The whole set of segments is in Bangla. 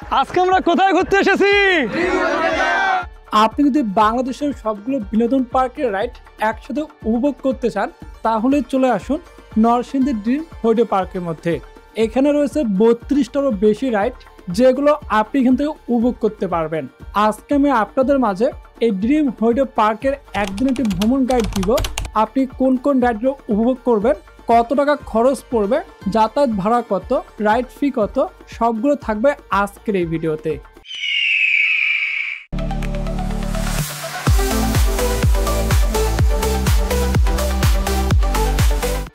আজকে আমরা কোথায় ঘুরতে এসেছি? আপনি যদি বাংলাদেশের সবগুলো বিনোদন পার্কের রাইড একসাথে উপভোগ করতে চান তাহলে চলে আসুন নরসিংদী ড্রিম হলিডে পার্কের মধ্যে। এখানে রয়েছে 32টারও বেশি রাইড যেগুলো আপনি এখান থেকে উপভোগ করতে পারবেন। আজকে আমি আপনাদের মাঝে এই ড্রিম হলিডে পার্কের একদিন একটি ভ্রমণ গাইড দিব। আপনি কোন কোন রাইডগুলো উপভোগ করবেন, কত টাকা খরচ পড়বে, যাতায়াত ভাড়া কত, রাইড ফি কত, সবগুলো থাকবে আজকের এই ভিডিওতে।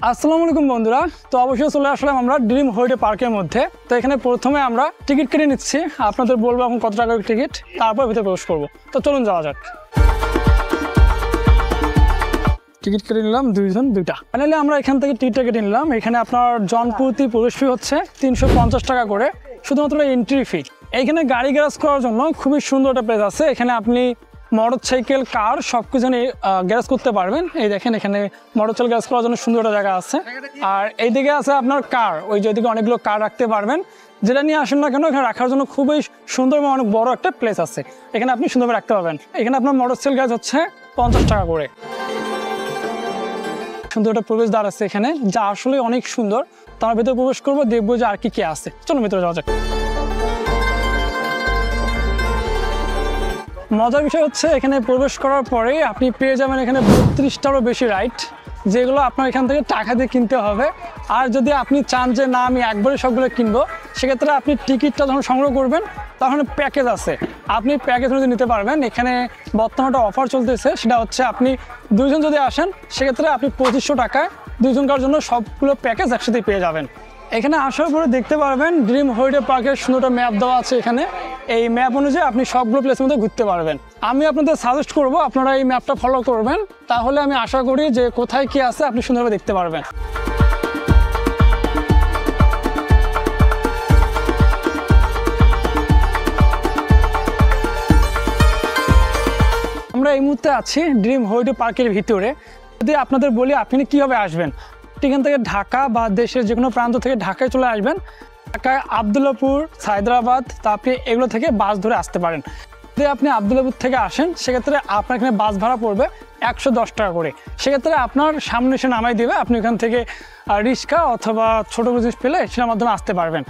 আসসালামু আলাইকুম বন্ধুরা, তো অবশ্যই চলে আসলাম আমরা ড্রিম হলিডে পার্কের মধ্যে। তো এখানে প্রথমে আমরা টিকিট কেটে নিচ্ছি, আপনাদের বলবো এখন কত টাকার টিকিট, তারপর ভিতরে প্রবেশ করবো। তো চলুন যাওয়া যাক। টিকিট কেটে নিলাম দুইটা। ফাইনালি আমরা এখান থেকে টিকিটটা কেটে নিলাম। এখানে আপনার জনপ্রতি প্রবেশ ফি হচ্ছে 350 টাকা করে, শুধুমাত্র এন্ট্রি ফি। এইখানে গাড়ি গ্যারেজ করার জন্য খুবই সুন্দর একটা প্লেস আছে। এখানে আপনি মোটরসাইকেল, কার সবকিছু নিয়ে গ্যারেজ করতে পারবেন। এই দেখেন এখানে মোটরসাইকেল গ্যারেজ করার জন্য সুন্দর একটা জায়গা আছে। আর এইদিকে আছে আপনার কার, ওই যে ওইদিকে অনেকগুলো কার রাখতে পারবেন। যেটা নিয়ে আসেন না কেন, এখানে রাখার জন্য খুবই সুন্দর এবং অনেক বড় একটা প্লেস আছে। এখানে আপনি সুন্দরভাবে রাখতে পারবেন। এখানে আপনার মোটরসাইকেল গ্যারেজ হচ্ছে 50 টাকা করে। সুন্দর একটা প্রবেশদ্বার আছে এখানে, যা আসলে অনেক সুন্দর। তার ভিতরে প্রবেশ করবো, দেখবো যে আর কি কি আছে। চলো ভিতরে যাওয়া যাক। মজার বিষয় হচ্ছে এখানে প্রবেশ করার পরে আপনি পেয়ে যাবেন এখানে 32টারও বেশি রাইড, যেগুলো আপনার এখান থেকে টাকা দিয়ে কিনতে হবে। আর যদি আপনি চান যে না আমি একবারে সবগুলো কিনবো, সেক্ষেত্রে আপনি টিকিটটা যখন সংগ্রহ করবেন তখন প্যাকেজ আছে, আপনি প্যাকেজ অনুযায়ী নিতে পারবেন। এখানে বর্তমানে একটা অফার চলতেছে, সেটা হচ্ছে আপনি দুইজন যদি আসেন সেক্ষেত্রে আপনি 2500 টাকায় দুইজনকার জন্য সবগুলো প্যাকেজ একসাথে পেয়ে যাবেন। এখানে আসার পরে দেখতে পারবেন ড্রিম হলিডে পার্কের সুন্দর ম্যাপ দেওয়া আছে এখানে। এই ম্যাপ অনুযায়ী আপনি সবগুলো প্লেসের মধ্যে ঘুরতে পারবেন। আমি আপনাদের সাজেস্ট করব আপনারা এই ম্যাপটা ফলো করবেন, তাহলে আমি আশা করি যে কোথায় কি আছে আপনি সুন্দরভাবে দেখতে পারবেন। আমরা এই মুহূর্তে আছি ড্রিম হলিডে পার্কের ভিতরে। যদি আপনাদের বলি আপনি কীভাবে আসবেন, এখান থেকে ঢাকা বা দেশের যে কোনো প্রান্ত থেকে ঢাকায় চলে আসবেন। ঢাকায় আবদুল্লাপুর, হায়দ্রাবাদ, তা আপনি এগুলো থেকে বাস ধরে আসতে পারেন। যদি আপনি আবদুল্লাপুর থেকে আসেন সেক্ষেত্রে আপনার এখানে বাস ভাড়া পড়বে 110 টাকা করে। সেক্ষেত্রে আপনার সামনে এসে নামাই দেবে, আপনি এখান থেকে রিক্সা অথবা ছোটো জিনিস পেলে সেটার মাধ্যমে আসতে পারবেন।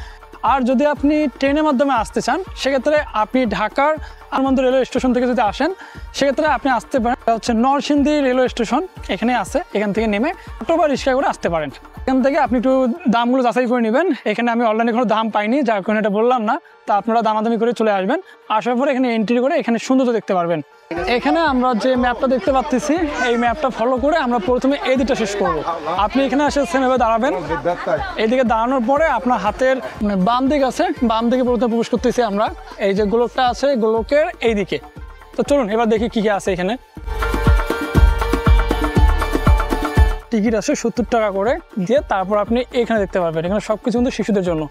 আর যদি আপনি ট্রেনের মাধ্যমে আসতে চান সেক্ষেত্রে আপনি ঢাকার আনন্দ রেলওয়ে স্টেশন থেকে যদি আসেন সেক্ষেত্রে আপনি আসতে পারেন হচ্ছে নরসিংদী রেলওয়ে স্টেশন, এখানে আছে। এখান থেকে নেমে অটো বা রিক্সা করে আসতে পারেন। এখান থেকে আপনি একটু দামগুলো যাচাই করে নেবেন। এখানে আমি অনলাইনে কোনো দাম পাইনি, যার কারণে এটা বললাম না। তা আপনারা দামাদামি করে চলে আসবেন। আসার পরে এখানে এন্ট্রি করে এখানে সৌন্দর্য দেখতে পারবেন। এখানে আমরা যে ম্যাপটা দেখতে পাচ্ছি, এই ম্যাপটা ফলো করে আমরা প্রথমে এই দিকটা শেষ করব। আপনি এখানে এসে সেমভাবে দাঁড়াবেন। এইদিকে দাঁড়ানোর পরে আপনার হাতের বাম দিক আছে, বাম দিকে প্রথমে প্রবেশ করতেছি আমরা। এই যে গোলকটা আছে, গোলকের এই দিকে। তো চলুন এবার দেখি কি কি আছে এখানে। টিকিট আছে 70 টাকা করে দিয়ে, তারপর আপনি এখানে দেখতে পারবেন। এখানে সবকিছু কিন্তু শিশুদের জন্য।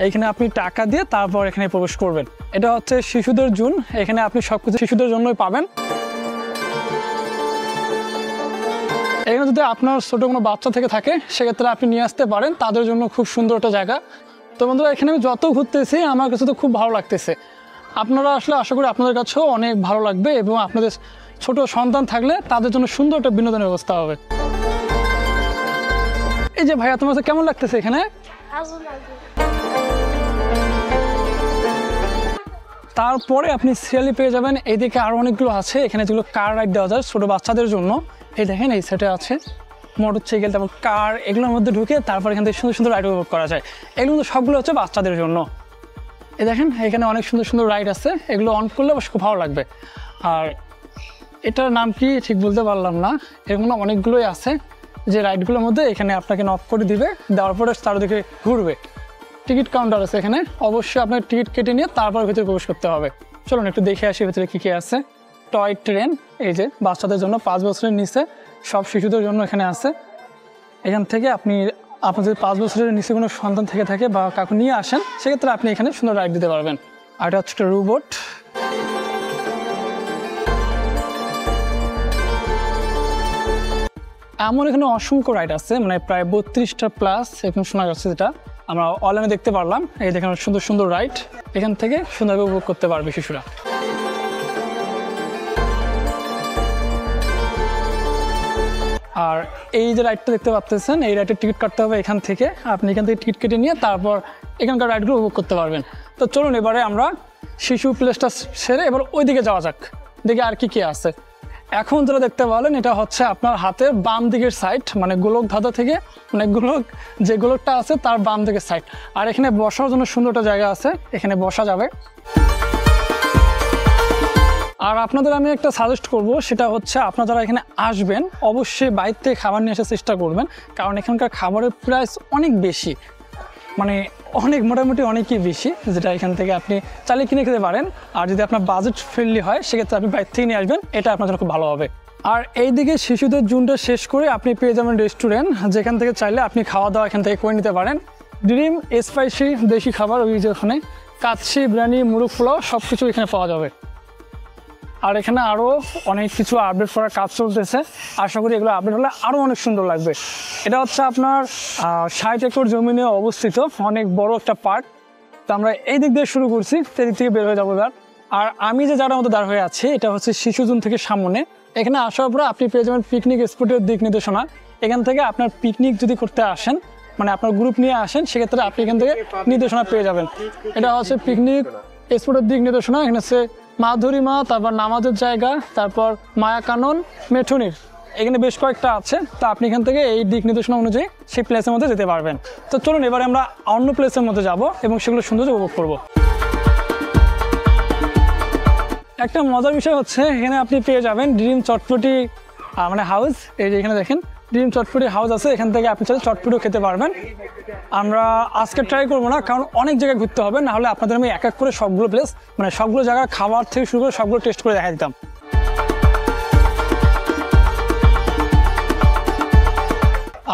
এখানে আপনি টাকা দিয়ে তারপর এখানে প্রবেশ করবেন। এটা হচ্ছে শিশুদের জোন, এখানে আপনি সবকিছু শিশুদের জন্যই পাবেন। এখানে যদি আপনার ছোটো কোনো বাচ্চা থেকে থাকে সেক্ষেত্রে আপনি নিয়ে আসতে পারেন, তাদের জন্য খুব সুন্দর একটা জায়গা। তো বন্ধুরা এখানে আমি যত ঘুরতেছি আমার কাছে তো খুব ভালো লাগতেছে। আপনারা আসলে আশা করি আপনাদের কাছেও অনেক ভালো লাগবে, এবং আপনাদের ছোট সন্তান থাকলে তাদের জন্য সুন্দর একটা বিনোদনের ব্যবস্থা হবে। এই যে ভাইয়া, তোমার কাছে কেমন লাগতেছে এখানে? তারপরে আপনি সিরিয়ালি পেয়ে যাবেন এইদিকে আরও অনেকগুলো আছে। এখানে যেগুলো কার রাইড দেওয়া যায় ছোটো বাচ্চাদের জন্য। এই দেখেন এই সেটে আছে মোটরসাইকেল, তারপর কার, এগুলোর মধ্যে ঢুকে তারপর এখান থেকে সুন্দর সুন্দর রাইড উপভোগ করা যায়। এগুলো কিন্তু সবগুলো হচ্ছে বাচ্চাদের জন্য। এই দেখেন এখানে অনেক সুন্দর সুন্দর রাইড আছে, এগুলো অন করলে অবশ্য খুব ভালো লাগবে। আর এটার নাম কি ঠিক বলতে পারলাম না। এরকম অনেকগুলোই আছে যে রাইডগুলোর মধ্যে এখানে আপনাকে নক করে দিবে, দেওয়ার পরে চারদিকে ঘুরবে। টিকিট কাউন্টার আছে এখানে, অবশ্যই আপনার টিকিট কেটে নিয়ে তারপর ভিতরে প্রবেশ করতে হবে। চলুন একটু দেখে আসি ভিতরে কী কী আছে। টয় ট্রেন, এই যে বাচ্চাদের জন্য 5 বছরের নিচে সব শিশুদের জন্য এখানে আছে। এখান থেকে আপনি আপনার যদি 5 বছরের নিচে কোনো সন্তান থেকে থাকে বা কাউকে নিয়ে আসেন সেক্ষেত্রে আপনি এখানে সুন্দর রাইড দিতে পারবেন। আর এটা হচ্ছে একটা রোবট। এমন এখানে অসংখ্য রাইড আছে, মানে প্রায় 32টা প্লাস এখন শোনা যাচ্ছে যেটা। আমরা অনলাইনে দেখতে পারলাম। এই দেখেন সুন্দর সুন্দর রাইড, এখান থেকে সুন্দরভাবে উপভোগ করতে পারবে শিশুরা। আর এই যে রাইডটা দেখতে পাচ্ছেন, এই রাইডের টিকিট কাটতে হবে এখান থেকে। আপনি এখান থেকে টিকিট কেটে নিয়ে তারপর এখানকার রাইডগুলো উপভোগ করতে পারবেন। তো চলুন এবারে আমরা শিশু প্লেসটা সেরে এবার ওইদিকে যাওয়া যাক, দেখি আর কি আছে। এখন যেটা দেখতে পারলেন এটা হচ্ছে আপনার হাতের বাম দিকের সাইড, মানে গোলক ধাঁধা থেকে মানে গোলক যে গোলকটা আছে তার বাম দিকের সাইড। আর এখানে বসার জন্য সুন্দর একটা জায়গা আছে, এখানে বসা যাবে। আর আপনাদের আমি একটা সাজেস্ট করব, সেটা হচ্ছে আপনারা যারা এখানে আসবেন অবশ্যই বাইরে থেকে খাবার নিয়ে আসার চেষ্টা করবেন, কারণ এখানকার খাবারের প্রাইস অনেক বেশি, মানে অনেক মোটামুটি অনেকই বেশি, যেটা এখান থেকে আপনি চালিয়ে কিনে খেতে পারেন। আর যদি আপনার বাজেট ফ্রেন্ডলি হয় সেক্ষেত্রে আপনি বাইরে থেকে নিয়ে আসবেন, এটা আপনার জন্য খুব ভালো হবে। আর এইদিকে শিশুদের জোনটা শেষ করে আপনি পেয়ে যাবেন রেস্টুরেন্ট, যেখান থেকে চাইলে আপনি খাওয়া দাওয়া এখান থেকে করে নিতে পারেন। ড্রিম স্পাইসি দেশি খাবার, ওই যে ওখানে কাচ্চি, বিরিয়ানি, মুরগ পোলাও সব কিছু এখানে পাওয়া যাবে। আর এখানে আরও অনেক কিছু আপডেট করার কাজ চলতেছে, আশা করি এগুলো আপডেট হলে আরও অনেক সুন্দর লাগবে। এটা হচ্ছে আপনার 60 একর জমিনে অবস্থিত অনেক বড় একটা পার্ক। তো আমরা এই দিক দিয়ে শুরু করছি, সেদিক থেকে বের হয়ে যাবো এবার। আর আমি যে জায়গার মধ্যে দাঁড় হয়ে আছি এটা হচ্ছে শিশু জোন থেকে সামনে। এখানে আসার পরে আপনি পেয়ে যাবেন পিকনিক স্পটের দিক নির্দেশনা। এখান থেকে আপনার পিকনিক যদি করতে আসেন, মানে আপনার গ্রুপ নিয়ে আসেন, সেক্ষেত্রে আপনি এখান থেকে নির্দেশনা পেয়ে যাবেন। এটা হচ্ছে পিকনিক স্পটের দিক নির্দেশনা। এখানে হচ্ছে মাধুরীমা, তারপর নামাজের জায়গা, তারপর মায়াকানন, মেঠুনির, এখানে বেশ কয়েকটা আছে। তো আপনি এখান থেকে এই দিক নির্দেশনা অনুযায়ী সেই প্লেসের মধ্যে যেতে পারবেন। তো চলুন এবারে আমরা অন্য প্লেসের মধ্যে যাব এবং সেগুলো সুন্দর উপভোগ করব। একটা মজার বিষয় হচ্ছে এখানে আপনি পেয়ে যাবেন ড্রিম চটপটি মানে হাউস। এই যে এখানে দেখেন ড্রিম চটপটি হাউস আছে, এখান থেকে আপনি চাইলে চটপটিও খেতে পারবেন। আমরা আজকে ট্রাই করবো না, কারণ অনেক জায়গায় ঘুরতে হবে, না হলে আপনাদের আমি এক এক করে সবগুলো প্লেস মানে সবগুলো জায়গায় খাবার থেকে শুরু করে সবগুলো টেস্ট করে দেখা দিতাম।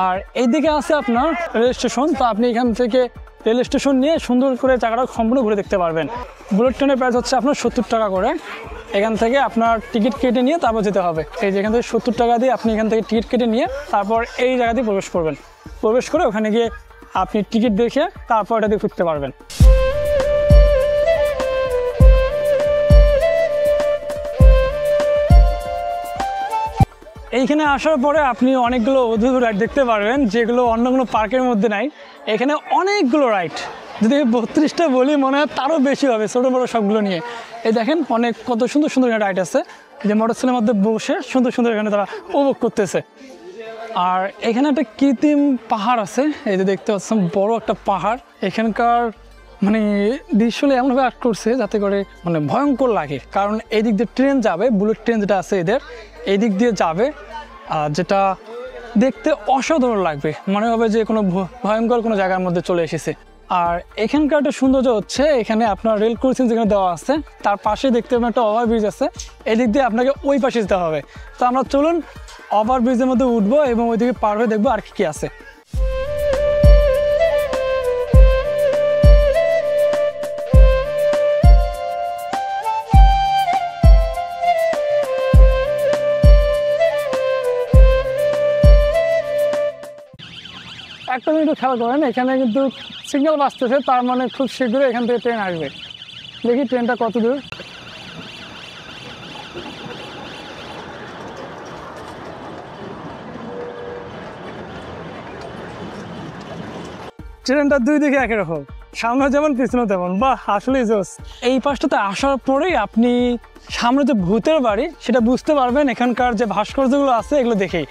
আর এইদিকে আছে আপনার রেল স্টেশন। তো আপনি এখান থেকে রেল স্টেশন নিয়ে সুন্দর করে জায়গাটা সম্পূর্ণ ঘুরে দেখতে পারবেন। বুলেট ট্রেনের প্রাইস হচ্ছে আপনার 70 টাকা করে। এখান থেকে আপনার টিকিট কেটে নিয়ে তারপর যেতে হবে। এই যে এখান থেকে 70 টাকা দিয়ে আপনি এখান থেকে টিকিট কেটে নিয়ে তারপর এই জায়গা দিয়ে প্রবেশ করবেন। প্রবেশ করে ওখানে গিয়ে আপনি টিকিট দেখে তারপর এটা দিয়ে ফিরতে পারবেন। এইখানে আসার পরে আপনি অনেকগুলো অদ্ভুত রাইড দেখতে পারবেন, যেগুলো অন্য কোনো পার্কের মধ্যে নাই। এখানে অনেকগুলো রাইড, যদি 32টা বলি মনে হয় তারও বেশি হবে, ছোটো বড়ো সবগুলো নিয়ে। এই দেখেন অনেক কত সুন্দর সুন্দর রাইড আছে, যে মোটরসাইকেলের মধ্যে বসে সুন্দর সুন্দর এখানে তারা উপভোগ করতেছে। আর এখানে একটা কৃত্রিম পাহাড় আছে, এই যে দেখতে পাচ্ছেন বড় একটা পাহাড়। এখানকার মানে দৃশ্যটা এমনভাবে আর্ট করছে যাতে করে মানে ভয়ঙ্কর লাগে, কারণ এই দিক দিয়ে ট্রেন যাবে, বুলেট ট্রেন যেটা আছে এদের এই দিক দিয়ে যাবে, যেটা দেখতে অসাধারণ লাগবে, মনে হবে যে কোনো ভয়ঙ্কর কোনো জায়গার মধ্যে চলে এসেছে। আর এখানকার একটা সৌন্দর্য হচ্ছে এখানে আপনার রেল ক্রসিং যেখানে দেওয়া আছে তার পাশে দেখতে পাবেন একটা ওভারব্রিজ আছে, এই দিক দিয়ে আপনাকে ওই পাশে যেতে হবে। তো আমরা চলুন ওভারব্রিজের মধ্যে উঠবো এবং ওইদিকে পার হয়ে দেখবো আর কি আছে। একটা মিনিট খেয়াল করেন, এখানে কিন্তু সিগন্যাল বাজতেছে, তার মানে খুব শীঘ্রই এখান থেকে ট্রেন আসবে। দেখি ট্রেনটা কত দূর। ট্রেনটা দুই দিকে একই রকম, সামনে যেমন পিছনে তেমন। বাহ, আসলেই জোস। এই পাশটাতে আসার পরেই আপনি সামনে যে ভূতের বাড়ি সেটা বুঝতে পারবেন এখানকার যে ভাস্কর্যগুলো আছে এগুলো দেখেই।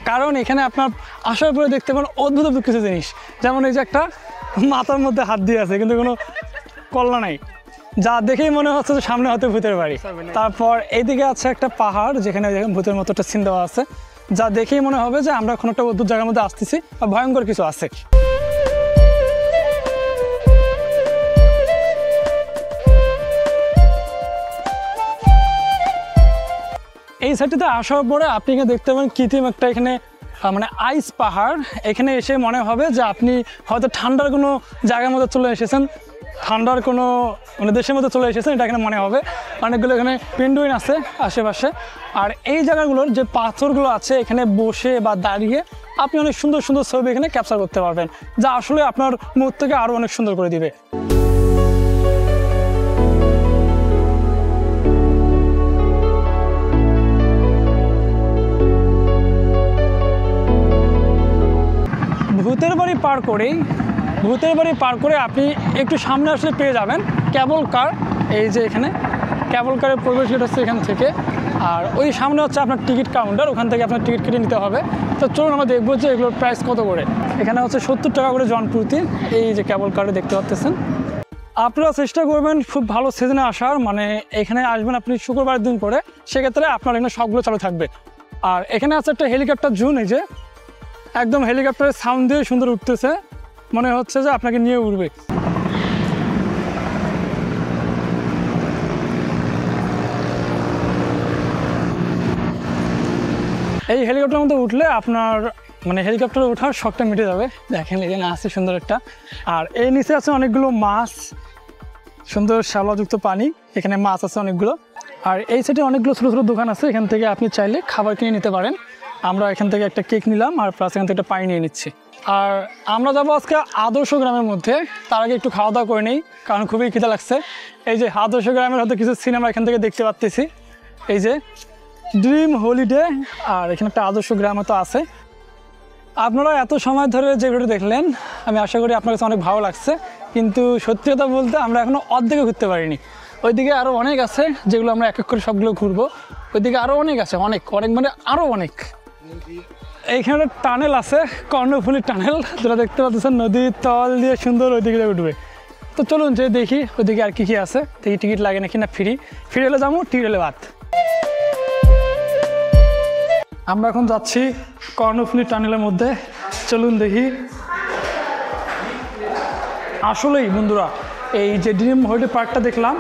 কারণ এখানে আপনার আসার পরে দেখতে পাবেন অদ্ভুত অদ্ভুত কিছু জিনিস, যেমন এই যে একটা মাথার মধ্যে হাত দিয়ে আছে কিন্তু কোনো কল্লা নাই, যা দেখেই মনে হচ্ছে যে সামনে হয়তো ভূতের বাড়ি। তারপর এইদিকে আছে একটা পাহাড়, যেখানে ভূতের মতো একটা সিন দেওয়া আছে, যা দেখেই মনে হবে যে আমরা কোনো একটা অদ্ভুত জায়গার মধ্যে আসতেছি বা ভয়ঙ্কর কিছু আছে। এই সাইডটাতে আসার পরে আপনি এখানে দেখতে পাবেন কৃত্রিম একটা এখানে মানে আইস পাহাড়। এখানে এসে মনে হবে যে আপনি হয়তো ঠান্ডার কোনো জায়গার মধ্যে চলে এসেছেন, ঠান্ডার কোনো মানে দেশের মধ্যে চলে এসেছেন, এটা এখানে মনে হবে। অনেকগুলো এখানে পেন্ডুইন আছে আশেপাশে। আর এই জায়গাগুলোর যে পাথরগুলো আছে এখানে বসে বা দাঁড়িয়ে আপনি অনেক সুন্দর সুন্দর ছবি এখানে ক্যাপচার করতে পারবেন, যা আসলে আপনার মুহূর্তকে আরও অনেক সুন্দর করে দিবে। ভূতের বাড়ি পার করে আপনি একটু সামনে আসলে পেয়ে যাবেন কেবল কার। এই যে এখানে কেবল কারের প্রবেশ গেট হচ্ছে এখান থেকে, আর ওই সামনে হচ্ছে আপনার টিকিট কাউন্টার, ওখান থেকে আপনার টিকিট কেটে নিতে হবে। তো চলুন আমরা দেখবো যে এগুলোর প্রাইস কত করে। এখানে হচ্ছে 70 টাকা করে জনপ্রতি। এই যে কেবল কারে দেখতে পাচ্ছেন। আপনারা চেষ্টা করবেন খুব ভালো সিজনে আসার, মানে এখানে আসবেন আপনি শুক্রবার দিন করে, সেক্ষেত্রে আপনার এখানে সবগুলো চালু থাকবে। আর এখানে আছে একটা হেলিকপ্টার জোন, এই যে একদম হেলিকপ্টারের সাউন্ড দিয়ে সুন্দর উঠতেছে, মনে হচ্ছে যে আপনাকে নিয়ে উঠবে। এই হেলিকপ্টারের মধ্যে উঠলে আপনার মানে হেলিকপ্টারে ওঠার শখটা মিটে যাবে। দেখেন এখানে আছে সুন্দর একটা, আর এই নিচে আছে অনেকগুলো মাছ, সুন্দর শ্যাওলাযুক্ত পানি, এখানে মাছ আছে অনেকগুলো। আর এই সাইডে অনেকগুলো ছোটো ছোটো দোকান আছে, এখান থেকে আপনি চাইলে খাবার কিনে নিতে পারেন। আমরা এখান থেকে একটা কেক নিলাম আর প্লাস এখান থেকে একটা পানি নিয়ে নিচ্ছি। আর আমরা যাবো আজকে আদর্শ গ্রামের মধ্যে, তার আগে একটু খাওয়া দাওয়া করে নিই, কারণ খুবই খিদে লাগছে। এই যে আদর্শ গ্রামের হয়তো কিছু সিনেমা এখান থেকে দেখতে পাচ্ছি, এই যে ড্রিম হলিডে, আর এখানে একটা আদর্শ গ্রামও তো আছে। আপনারা এত সময় ধরে যে ভিডিওটা দেখলেন, আমি আশা করি আপনার কাছে অনেক ভালো লাগছে, কিন্তু সত্যি কথা বলতে আমরা এখনও অর্ধেকে ঘুরতে পারিনি। ওইদিকে আরও অনেক আছে যেগুলো আমরা এক এক করে সবগুলো ঘুরবো। ওইদিকে আরও অনেক আছে, অনেক অনেক মানে আরও অনেক। এইখানে টানেল আছে, কর্ণফুলী টানেল, যেটা দেখতে পাচ্ছেন নদীর তল দিয়ে সুন্দর ওইদিকে উঠবে। তো চলুন যে দেখি ওইদিকে আর কি আছে, দেখি টিকিট লাগে নাকি না ফ্রি হলে যাবো, টিকিট হলে বাদ। আমরা এখন যাচ্ছি কর্ণফুলী টানেলের মধ্যে, চলুন দেখি। আসলেই বন্ধুরা এই যে ড্রিম হলিডে পার্কটা দেখলাম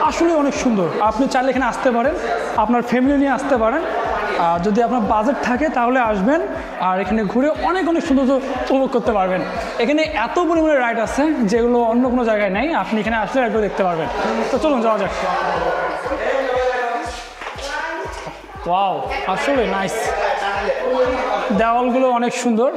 আসলে অনেক সুন্দর। আপনি চাইলে এখানে আসতে পারেন, আপনার ফ্যামিলি নিয়ে আসতে পারেন, আর যদি আপনার বাজেট থাকে তাহলে আসবেন, আর এখানে ঘুরে অনেক অনেক সুন্দর উপভোগ করতে পারবেন। এখানে এত পরিমাণে রাইড আছে যেগুলো অন্য কোনো জায়গায় নেই, আপনি এখানে আসলে রাইডগুলো দেখতে পারবেন। তো চলুন যাওয়া যাক। ওয়াও, আসলে নাইস, দেওয়ালগুলো অনেক সুন্দর।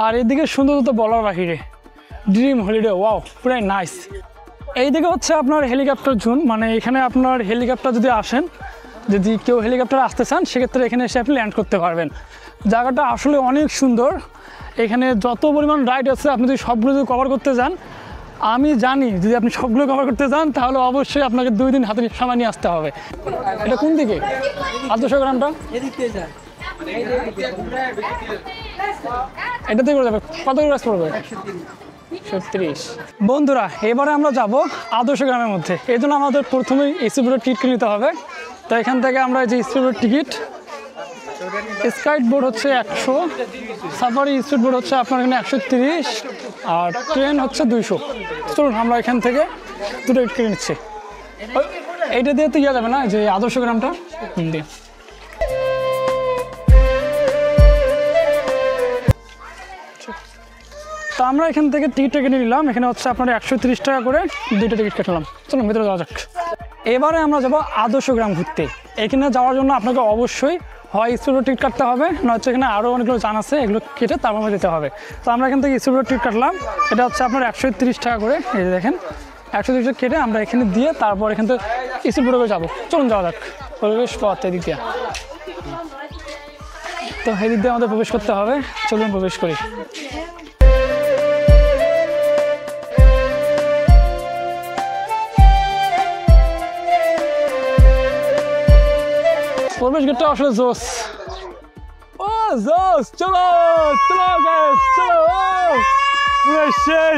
আর এদিকে সুন্দর তো বলার বাহিরে, ড্রিম হলিডে, ওয়াও পুরাই নাইস। এইদিকে হচ্ছে আপনার হেলিকপ্টার জোন, মানে এখানে আপনার হেলিকপ্টার যদি আসেন, যদি কেউ হেলিকপ্টার আসতে চান সেক্ষেত্রে এখানে এসে আপনি ল্যান্ড করতে পারবেন। জায়গাটা আসলে অনেক সুন্দর, এখানে যত পরিমাণ রাইড আছে আপনি যদি সবগুলো যদি কভার করতে যান, আমি জানি যদি আপনি সবগুলো কভার করতে যান তাহলে অবশ্যই আপনাকে 2 দিন হাতে সময় নিয়ে আসতে হবে। এটা কোন দিকে আদর্শ গ্রামটা? এটাতে করে যাবে, কত করে পড়বে? 36। বন্ধুরা এবারে আমরা যাব আদর্শ গ্রামের মধ্যে, এই জন্য আমাদের প্রথমেই স্পিড টিকিট কিনে নিতে হবে। তো এখান থেকে আমরা যে স্পিড টিকিট, স্কাইট বোর্ড হচ্ছে 100, সাফারি স্পিড বোর্ড হচ্ছে আপনার এখানে 130, আর ট্রেন হচ্ছে 200। চলুন আমরা এখান থেকে দুটো টিকিট কিনে নিচ্ছি। এইটা দিয়ে তো ইয়া যাবে না যে আদর্শ গ্রামটা দিয়ে। তো আমরা এখান থেকে টিকিটটা কেটে নিলাম, এখানে হচ্ছে আপনার 130 টাকা করে 2টা টিকিট কাটলাম। চলুন ভিতরে যাওয়া যাক। এবারে আমরা যাবো আদর্শ গ্রাম ঘুরতে। এখানে যাওয়ার জন্য আপনাকে অবশ্যই হয় স্পিড টিকিট কাটতে হবে, নয়তো এখানে আরও অনেকগুলো জান আছে, এগুলো কেটে তারপর যেতে হবে। তো আমরা এখান থেকে স্পিড টিকিট কাটলাম, এটা হচ্ছে আপনার 130 টাকা করে। এই যে দেখেন 130 টাকা কেটে আমরা এখানে দিয়ে তারপর এখান থেকে স্পিড বোটে যাবো। চলুন যাওয়া যাক। প্রবেশ পথ এদিক দিয়ে, তো এদিক দিয়ে আমাদের প্রবেশ করতে হবে। চলুন প্রবেশ করি। প্রবেশ গেটটা আসলে জোস, ও জোস। চলো চলো গাইস, চলো সেই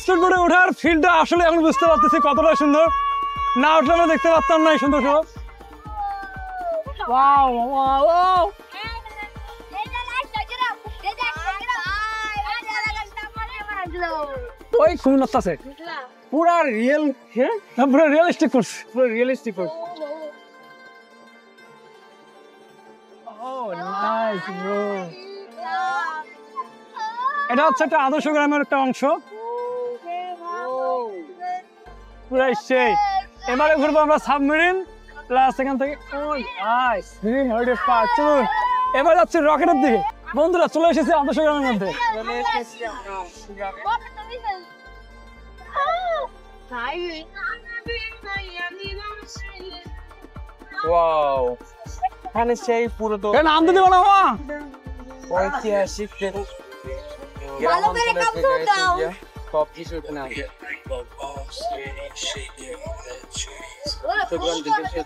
স্পিড বোটে ওঠার ফিল্ডটা আসলে এখন বুঝতে পারতেছি কতটা সুন্দর, না উঠলে আমরা দেখতে পারতাম না এই সুন্দর সব। ওয়াও ওয়াও, ওই কুমির আছে পুরা রিয়েল, হ্যাঁ পুরো রিয়েলিস্টিক করছে। পুরো রিয়েলিস্টিক করছে। এটা হচ্ছে একটা আদর্শ গ্রামের একটা অংশ, পুরো সেই। এবারে ঘুরবো আমরা সাবমেরিন প্লাস এখান থেকে চলুন এবার যাচ্ছি রকেটের দিকে। বন্ধুরা চলে এসেছি আদর্শ গ্রামের মধ্যে। ওয়াও, এখানে সেই পুরো তো নাম দিতে বলো মা। ঐতিহাসিক ভালো করে কাপড় দাও। সব কিছু এখানে আছে।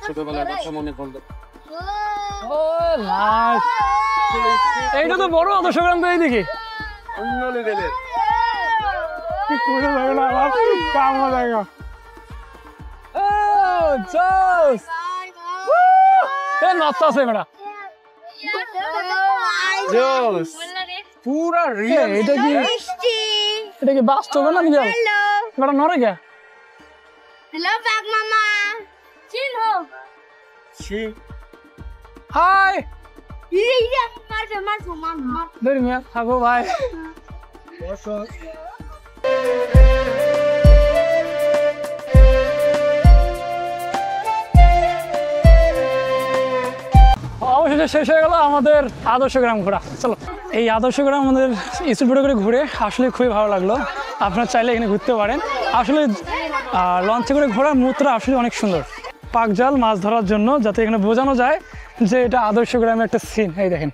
ছোটবেলার কথা মনে পড়লো। এইটা তো বড় আদর্শ গ্রাম তো এইদিকে অন্য লেভেলের। কামড়া জায়গা। নাচতে মেয়েরা জোস, পুরা রিয়েল। এটা কি এটা কি বাস্তবে না নিজের এটা নরে গে হ্যালো বাঘ মামা চিনো হাই এই যে মারবে মামা দেরি মিয়া থাকো ভাই। অবশেষে শেষ হয়ে গেল আমাদের আদর্শ গ্রাম ঘোরা। চলো এই আদর্শ গ্রাম আমাদের স্পিড করে ঘুরে আসলে খুবই ভালো লাগলো। আপনারা চাইলে এখানে ঘুরতে পারেন। আসলে লঞ্চে করে ঘোরার মুহূর্তটা আসলে অনেক সুন্দর। পাকজাল মাছ ধরার জন্য যাতে এখানে বোঝানো যায় যে এটা আদর্শ গ্রামের একটা সিন। এই দেখেন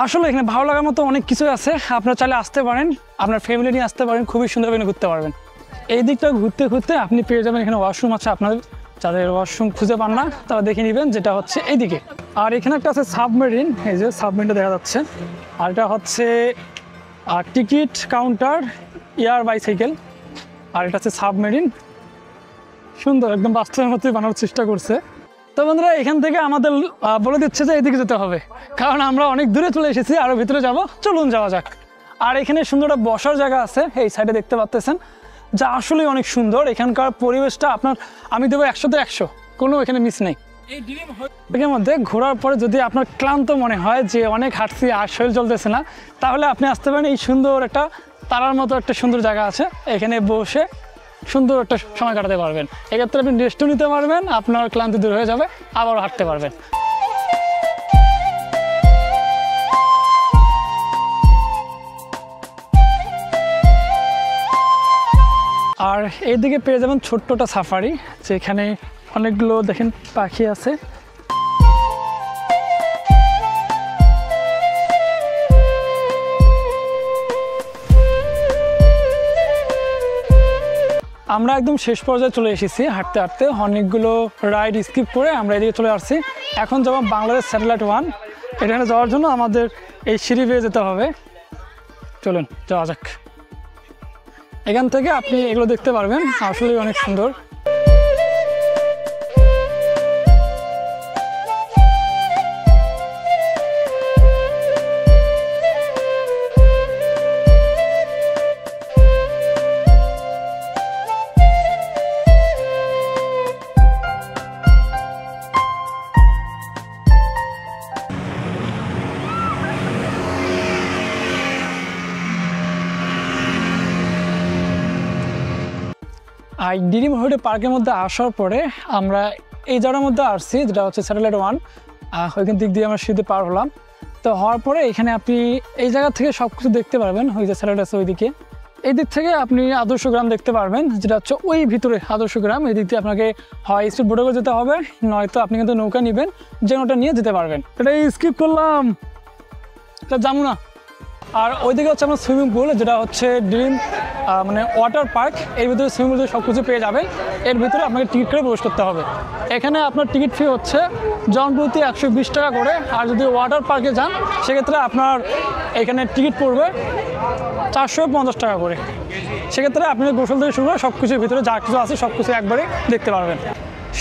আসলে এখানে ভালো লাগার মতো অনেক কিছু আছে। আপনারা চাইলে আসতে পারেন, আপনার ফ্যামিলি নিয়ে আসতে পারেন, খুবই সুন্দরভাবে ঘুরতে পারবেন। এই দিকটা ঘুরতে ঘুরতে আপনি পেয়ে যাবেন এখানে ওয়াশরুম আছে। আপনার যাদের ওয়াশরুম খুঁজে পান না তারা দেখে নেবেন, যেটা হচ্ছে এইদিকে। আর এখানে একটা আছে সাবমেরিন, এই যে সাবমেরিনটা দেখা যাচ্ছে। আর এটা হচ্ছে টিকিট কাউন্টার, এয়ার বাইসাইকেল। আর এটা হচ্ছে সাবমেরিন, সুন্দর একদম বাস্তবের মতোই বানানোর চেষ্টা করছে। তো বন্ধুরা এখান থেকে আমাদের বলে দিচ্ছে যে এইদিকে যেতে হবে, কারণ আমরা অনেক দূরে চলে এসেছি, আরও ভিতরে যাব। চলুন যাওয়া যাক। আর এখানে সুন্দর একটা বসার জায়গা আছে, এই সাইডে দেখতে পাচ্ছেন, যা আসলেই অনেক সুন্দর। এখানকার পরিবেশটা আপনার আমি দেবো 100-তে 100, কোনো এখানে মিস নেই। এর মধ্যে ঘোরার পরে যদি আপনার ক্লান্ত মনে হয় যে অনেক হাঁটছি আর শরীর চলতেছে না, তাহলে আপনি আসতে পারেন। এই সুন্দর একটা তারার মতো একটা সুন্দর জায়গা আছে, এখানে বসে সুন্দর একটা সময় কাটাতে পারবেন। এক্ষেত্রে আপনি রেস্টও নিতে পারবেন, আপনার ক্লান্তি দূর হয়ে যাবে, আবারও হাঁটতে পারবেন। আর এইদিকে পেয়ে যাবেন ছোট্টটা সাফারি, যেখানে অনেকগুলো দেখেন পাখি আছে। আমরা একদম শেষ পর্যায়ে চলে এসেছি হাঁটতে হাঁটতে। অনেকগুলো রাইড স্কিপ করে আমরা এদিকে চলে আসছি। এখন যাব বাংলাদেশ স্যাটেলাইট 1। এখানে যাওয়ার জন্য আমাদের এই সিঁড়ি বেয়ে যেতে হবে। চলুন যাওয়া যাক। এখান থেকে আপনি এগুলো দেখতে পারবেন, আসলেই অনেক সুন্দর। আর ড্রিম হলিডে পার্কের মধ্যে আসার পরে আমরা এই জায়গার মধ্যে আসছি, যেটা হচ্ছে স্যাটেলাইট 1। ওইখান দিক দিয়ে আমরা সিঁড়িতে পার হলাম। তো হওয়ার পরে এখানে আপনি এই জায়গা থেকে সব কিছু দেখতে পারবেন। ওই যে স্যাটেলাইট আছে ওইদিকে, এই দিক থেকে আপনি আদর্শ গ্রাম দেখতে পারবেন, যেটা হচ্ছে ওই ভিতরে আদর্শ গ্রাম। এই দিক দিয়ে আপনাকে হয় স্পিড বোটে করে যেতে হবে, নয়তো আপনি কিন্তু নৌকা নেবেন, যে নৌকা নিয়ে যেতে পারবেন। এটা স্কিপ করলাম, এটা যাবো না। আর ওইদিকে হচ্ছে আপনার সুইমিং পুল, যেটা হচ্ছে ড্রিম মানে ওয়াটার পার্ক। এর ভিতরে সুইমিং পুলে সব কিছু পেয়ে যাবেন। এর ভিতরে আপনাকে টিকিট করে প্রবেশ করতে হবে। এখানে আপনার টিকিট ফি হচ্ছে জনপ্রতি 120 টাকা করে। আর যদি ওয়াটার পার্কে যান সেক্ষেত্রে আপনার এখানে টিকিট পড়বে 450 টাকা করে। সেক্ষেত্রে আপনি গোসল থেকে শুরু করে সব কিছুর ভিতরে যা কিছু আছে সব কিছু একবারে দেখতে পারবেন।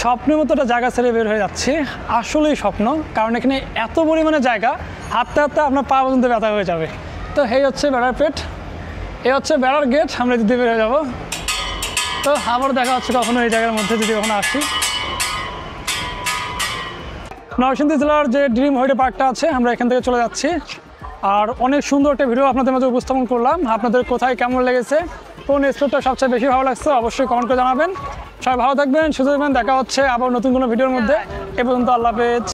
স্বপ্নের মতো একটা জায়গা ছেড়ে বের হয়ে যাচ্ছি, আসলেই স্বপ্ন, কারণ এখানে এত পরিমাণে জায়গা, হাঁটতে হাঁটতে আপনার পা পর্যন্ত ব্যথা হয়ে যাবে। তো এই হচ্ছে বেড়ার পেট, এই হচ্ছে বেড়ার গেট, আমরা যদি বের হয়ে যাবো। তো আবার দেখা হচ্ছে কখনো এই জায়গার মধ্যে যদি কখনো আসি। নরসিংদী জেলার যে ড্রিম হলিডে পার্কটা আছে, আমরা এখান থেকে চলে যাচ্ছি। আর অনেক সুন্দর একটা ভিডিও আপনাদের মাঝে উপস্থাপন করলাম। আপনাদের কোথায় কেমন লেগেছে, কোন স্পটটা সবচেয়ে বেশি ভালো লাগছে অবশ্যই কমেন্ট করে জানাবেন। সবাই ভালো থাকবেন, সুস্থ থাকবেন, দেখা হচ্ছে আবার নতুন কোনো ভিডিওর মধ্যে। এ পর্যন্ত আল্লাহ হাফেজ।